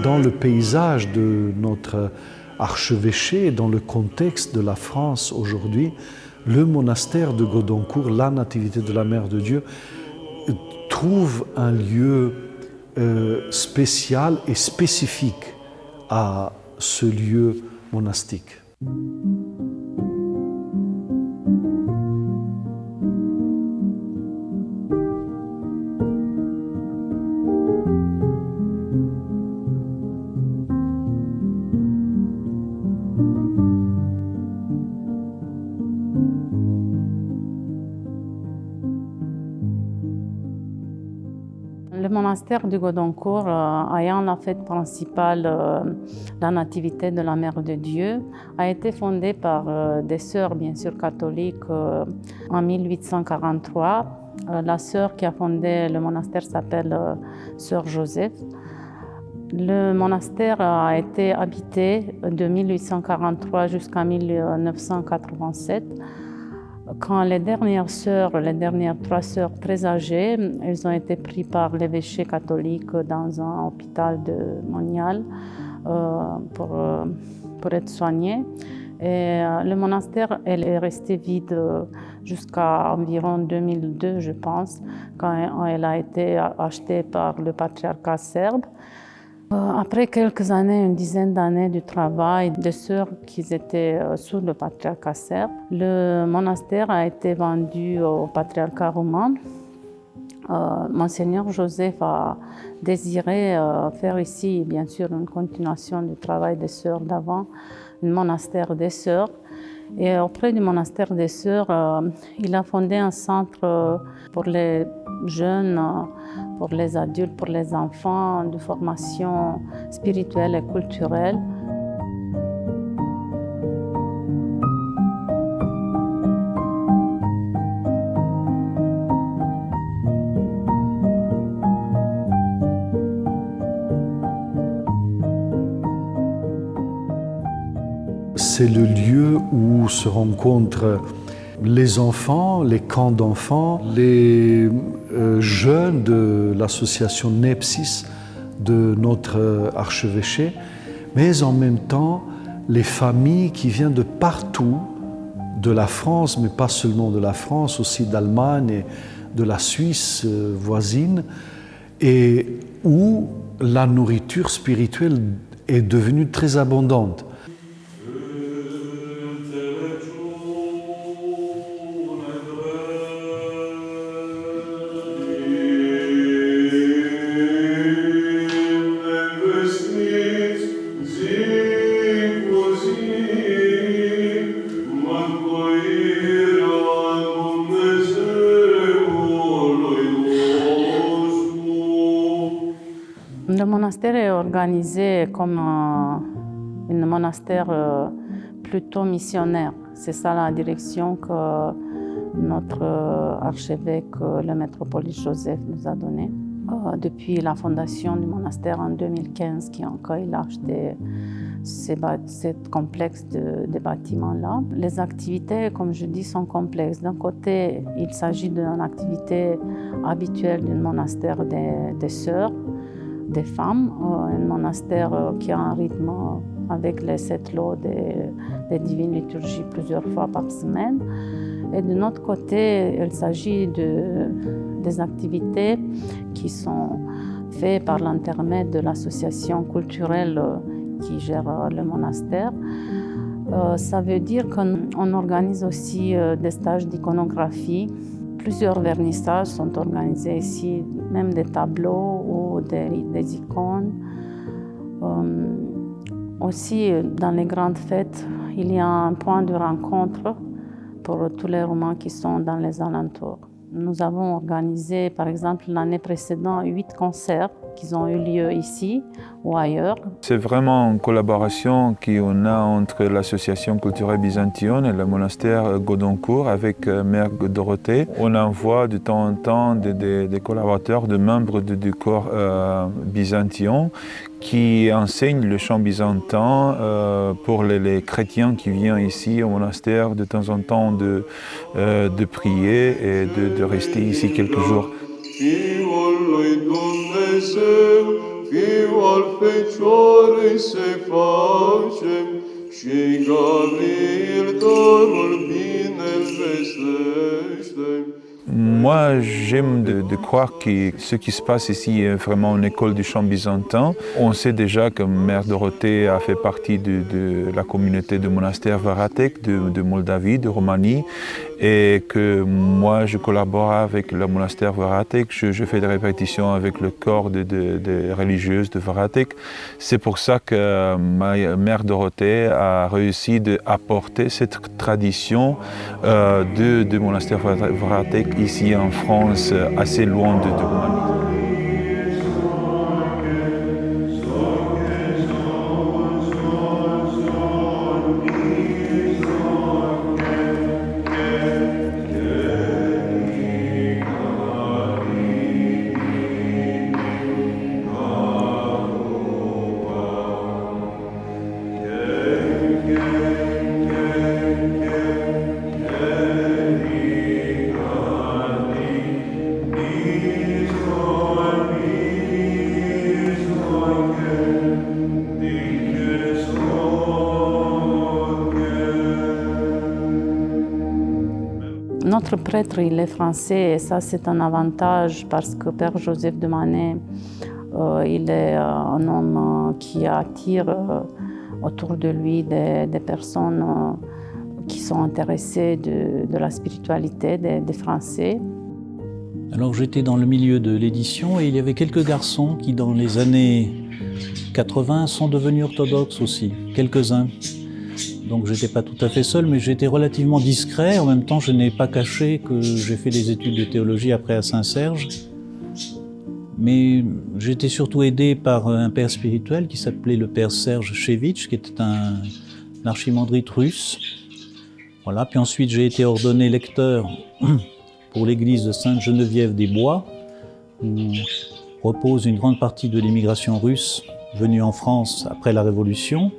dans le paysage de notre archevêché, dans le contexte de la France aujourd'hui, le monastère de Godoncourt, la Nativité de la Mère de Dieu, trouve un lieu spécial et spécifique à ce lieu monastique. Le monastère du Godoncourt, ayant la fête principale, la Nativité de la Mère de Dieu, a été fondé par des sœurs, bien sûr catholiques, en 1843. La sœur qui a fondé le monastère s'appelle Sœur Joseph. Le monastère a été habité de 1843 jusqu'à 1987. Quand les dernières trois sœurs très âgées, elles ont été prises par l'évêché catholique dans un hôpital de Monial pour être soignées. Et le monastère est resté vide jusqu'à environ 2002, je pense, quand elle a été achetée par le patriarcat serbe. Après quelques années, une dizaine d'années de travail des sœurs qui étaient sous le patriarcat serbe, le monastère a été vendu au patriarcat roumain. Monseigneur Joseph a désiré faire ici, bien sûr, une continuation du travail des sœurs d'avant, un monastère des sœurs. Et auprès du monastère des sœurs, il a fondé un centre pour les jeunes, pour les adultes, pour les enfants, de formation spirituelle et culturelle. C'est le lieu où se rencontrent les enfants, les camps d'enfants, les jeunes de l'association Nepsis de notre archevêché, mais en même temps les familles qui viennent de partout, de la France, mais pas seulement de la France, aussi d'Allemagne et de la Suisse voisine, et où la nourriture spirituelle est devenue très abondante. Le monastère est organisé comme un monastère plutôt missionnaire. C'est ça la direction que notre archevêque, le métropolite Joseph, nous a donnée. Depuis la fondation du monastère en 2015, quand il a acheté ce complexe de bâtiments-là. Les activités, comme je dis, sont complexes. D'un côté, il s'agit d'une activité habituelle du monastère des sœurs, des femmes, un monastère qui a un rythme avec les 7 lots des divines liturgies plusieurs fois par semaine. Et de notre côté, il s'agit des activités qui sont faites par l'intermédiaire de l'association culturelle qui gère le monastère. Ça veut dire qu'on organise aussi des stages d'iconographie. Plusieurs vernissages sont organisés ici, même des tableaux ou des icônes. Aussi, dans les grandes fêtes, il y a un point de rencontre pour tous les Roumains qui sont dans les alentours. Nous avons organisé, par exemple, l'année précédente, 8 concerts qui ont eu lieu ici ou ailleurs. C'est vraiment une collaboration qu'on a entre l'association culturelle byzantine et le monastère Godoncourt avec Mère Dorothée. On envoie de temps en temps des collaborateurs, des membres du corps byzantin qui enseignent le chant byzantin pour les chrétiens qui viennent ici au monastère de temps en temps de prier et de rester ici quelques jours. fiu al Fecioarei se facem, și Gabriel dorul bine îl vestește. Moi, j'aime de croire que ce qui se passe ici est vraiment une école du chant byzantin. On sait déjà que Mère Dorothée a fait partie de la communauté du monastère Varatek de Moldavie, de Roumanie, et que moi, je collabore avec le monastère Varatek. Je fais des répétitions avec le corps des religieuses de Varatek. C'est pour ça que ma Mère Dorothée a réussi d'apporter cette tradition du monastère Varatek ici en France, assez loin de Roumanie. Notre prêtre, il est français et ça, c'est un avantage parce que Père Joseph de Manet, il est un homme qui attire autour de lui des personnes qui sont intéressées de la spiritualité des Français. Alors j'étais dans le milieu de l'édition et il y avait quelques garçons qui, dans les années 80, sont devenus orthodoxes aussi, quelques-uns. Donc je n'étais pas tout à fait seul, mais j'étais relativement discret. En même temps, je n'ai pas caché que j'ai fait des études de théologie après à Saint-Serge. Mais j'étais surtout aidé par un père spirituel qui s'appelait le père Serge Chevitch, qui était un archimandrite russe. Voilà. Puis ensuite, j'ai été ordonné lecteur pour l'église de Sainte-Geneviève-des-Bois, où repose une grande partie de l'immigration russe venue en France après la Révolution.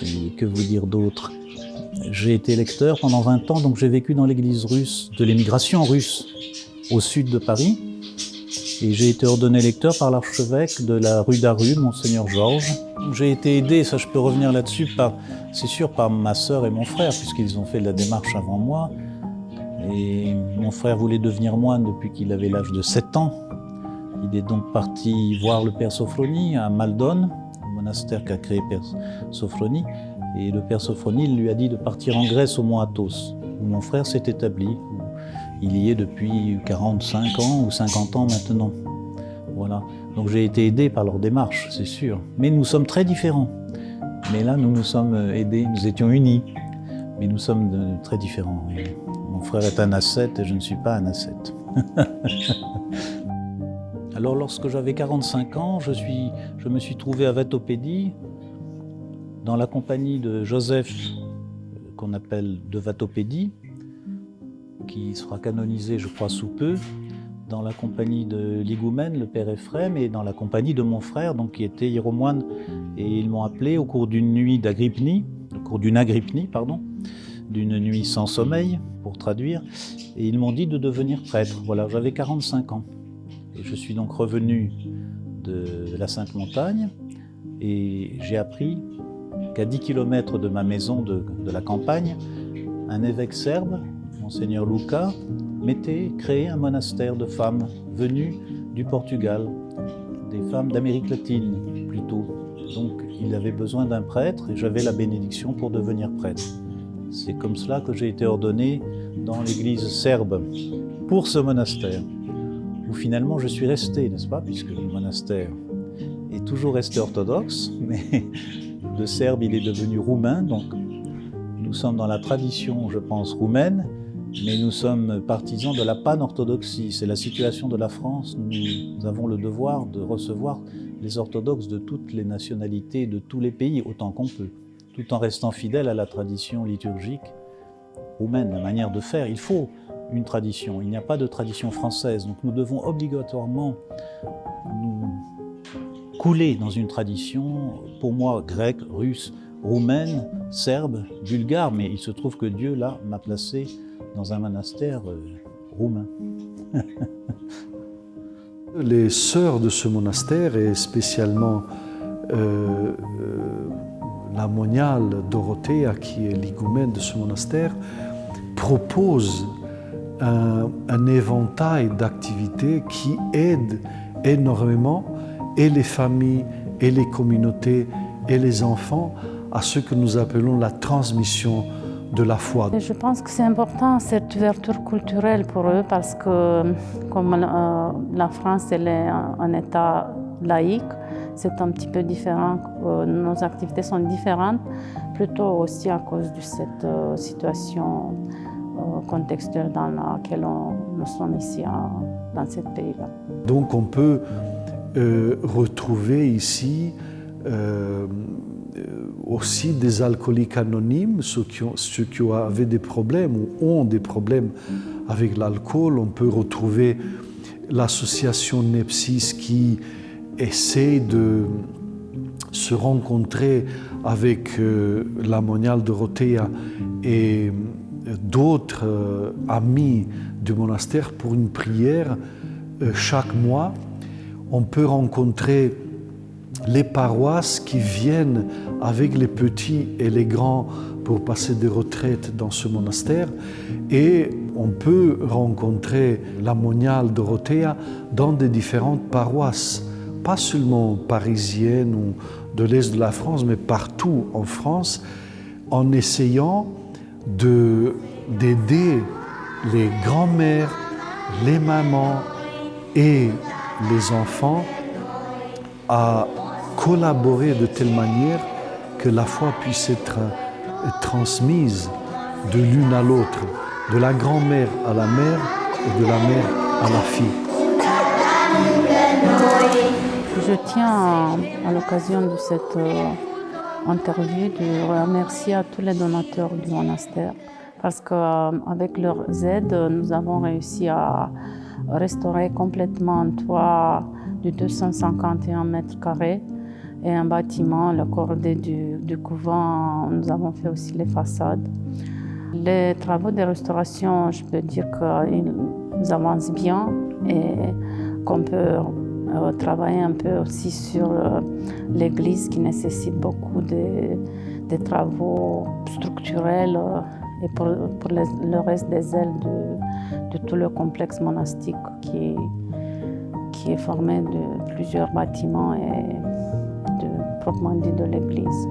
Et que vous dire d'autre? J'ai été lecteur pendant 20 ans, donc j'ai vécu dans l'église russe, de l'émigration russe, au sud de Paris. Et j'ai été ordonné lecteur par l'archevêque de la rue d'Aru, Monseigneur Georges. J'ai été aidé, ça je peux revenir là-dessus, c'est sûr, par ma sœur et mon frère, puisqu'ils ont fait la démarche avant moi. Et mon frère voulait devenir moine depuis qu'il avait l'âge de 7 ans. Il est donc parti voir le père Sophrony à Maldonne, monastère qu'a créé Père Sophrony, et le Père Sophrony lui a dit de partir en Grèce au mont Athos, où mon frère s'est établi. Il y est depuis 45 ans ou 50 ans maintenant. Voilà. Donc j'ai été aidé par leur démarche, c'est sûr. Mais nous sommes très différents. Mais là, nous nous sommes aidés, nous étions unis. Mais nous sommes très différents. Et mon frère est un ascète et je ne suis pas un ascète. Alors lorsque j'avais 45 ans, je me suis trouvé à Vatopédie, dans la compagnie de Joseph, qu'on appelle de Vatopédie, qui sera canonisé, je crois, sous peu, dans la compagnie de l'Igoumène, le père Ephrem, et dans la compagnie de mon frère, donc, qui était hiéromoine. Et ils m'ont appelé au cours d'une nuit d'Agrippnie, d'une nuit sans sommeil, pour traduire, et ils m'ont dit de devenir prêtre. Voilà, j'avais 45 ans. Et je suis donc revenu de la Sainte-Montagne et j'ai appris qu'à 10 km de ma maison de la campagne, un évêque serbe, Monseigneur Luca, m'était créé un monastère de femmes venues du Portugal, des femmes d'Amérique latine plutôt. Donc il avait besoin d'un prêtre et j'avais la bénédiction pour devenir prêtre. C'est comme cela que j'ai été ordonné dans l'église serbe pour ce monastère, où finalement je suis resté, n'est-ce pas, puisque le monastère est toujours resté orthodoxe, mais de serbe il est devenu roumain, donc nous sommes dans la tradition, je pense, roumaine, mais nous sommes partisans de la pan-orthodoxie. C'est la situation de la France. Nous avons le devoir de recevoir les orthodoxes de toutes les nationalités, de tous les pays, autant qu'on peut, tout en restant fidèles à la tradition liturgique roumaine, la manière de faire. Il faut une tradition, il n'y a pas de tradition française, donc nous devons obligatoirement nous couler dans une tradition, pour moi, grecque, russe, roumaine, serbe, bulgare, mais il se trouve que Dieu, là, m'a placé dans un monastère roumain. Les sœurs de ce monastère, et spécialement la moniale Dorothea, qui est l'higoumène de ce monastère, propose un éventail d'activités qui aident énormément et les familles, et les communautés, et les enfants à ce que nous appelons la transmission de la foi. Et je pense que c'est important cette ouverture culturelle pour eux parce que comme la France elle est un État laïque, c'est un petit peu différent, nos activités sont différentes, plutôt aussi à cause de cette situation contextuelle dans laquelle nous sommes ici dans ce pays-là. Donc on peut retrouver ici aussi des alcooliques anonymes, ceux qui avaient des problèmes ou ont des problèmes avec l'alcool. On peut retrouver l'association Nepsis qui essaie de se rencontrer avec la moniale Dorothea et d'autres amis du monastère pour une prière chaque mois. On peut rencontrer les paroisses qui viennent avec les petits et les grands pour passer des retraites dans ce monastère, et on peut rencontrer la moniale Dorothea dans des différentes paroisses, pas seulement parisiennes ou de l'Est de la France, mais partout en France, en essayant d'aider les grands-mères, les mamans et les enfants à collaborer de telle manière que la foi puisse être transmise de l'une à l'autre, de la grand-mère à la mère et de la mère à la fille. Je tiens à l'occasion de cette interview de remercier à tous les donateurs du monastère parce qu'avec leurs aides, nous avons réussi à restaurer complètement un toit de 251 mètres carrés et un bâtiment, le cordée du couvent. Nous avons fait aussi les façades. Les travaux de restauration, je peux dire qu'ils avancent bien et qu'on peut travailler un peu aussi sur l'église qui nécessite beaucoup de travaux structurels et pour le reste des ailes de tout le complexe monastique qui est formé de plusieurs bâtiments et proprement dit de l'église.